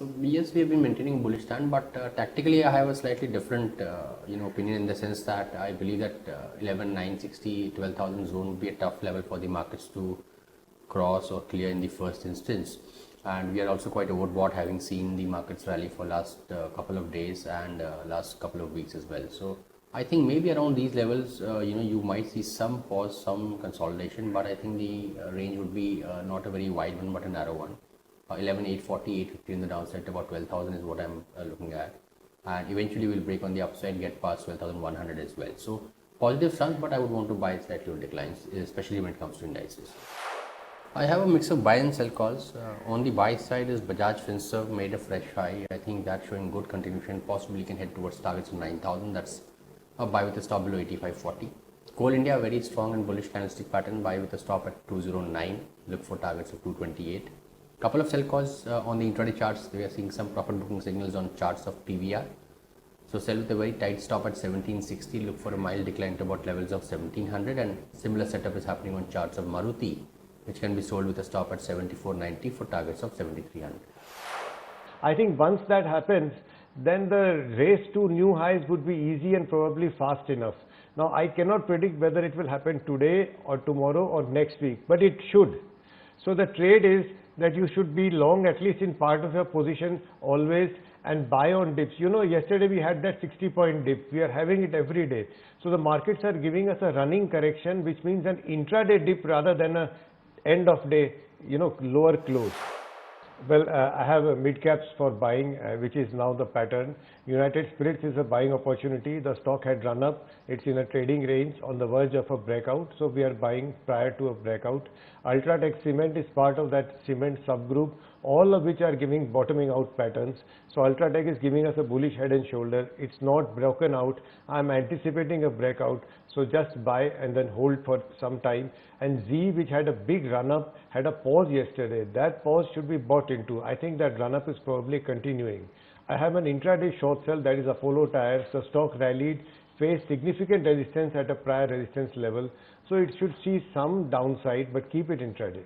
So yes, we have been maintaining a bullish stand, but tactically I have a slightly different opinion, in the sense that I believe that 11,960, 12,000 zone would be a tough level for the markets to cross or clear in the first instance. And we are also quite overbought, having seen the markets rally for last couple of days and last couple of weeks as well. So I think maybe around these levels, you might see some pause, some consolidation, but I think the range would be not a very wide one, but a narrow one. 11,840, 850 in the downside to about 12,000 is what I'm looking at, and eventually we'll break on the upside, get past 12,100 as well. So positive stance, but I would want to buy slightly on declines, especially when it comes to indices. I have a mix of buy and sell calls. On the buy side is Bajaj Finserv made a fresh high. I think that's showing good continuation. Possibly can head towards targets of 9,000. That's a buy with a stop below 85.40. Coal India, very strong and bullish candlestick pattern. Buy with a stop at 209. Look for targets of 228. Couple of sell calls on the intraday charts. We are seeing some profit booking signals on charts of PVR. So sell with a very tight stop at 1760. Look for a mild decline to about levels of 1700, and similar setup is happening on charts of Maruti, which can be sold with a stop at 7490 for targets of 7300. I think once that happens, then the race to new highs would be easy and probably fast enough. Now I cannot predict whether it will happen today or tomorrow or next week, but it should. So the trade is that you should be long at least in part of your position always, and buy on dips. You know, yesterday we had that 60-point dip. We are having it every day. So the markets are giving us a running correction, which means an intraday dip rather than a end of day, lower close. Well, I have mid caps for buying, which is now the pattern. United Spirits is a buying opportunity. The stock had run up. It's in a trading range on the verge of a breakout. So we are buying prior to a breakout. UltraTech Cement is part of that cement subgroup, all of which are giving bottoming out patterns. So UltraTech is giving us a bullish head and shoulder. It's not broken out. I'm anticipating a breakout. So just buy and then hold for some time. And Zee, which had a big run up, had a pause yesterday. That pause should be bought into. I think that run up is probably continuing. I have an intraday short sell, that is Apollo Tyres. The stock rallied, faced significant resistance at a prior resistance level. So it should see some downside, but keep it intraday.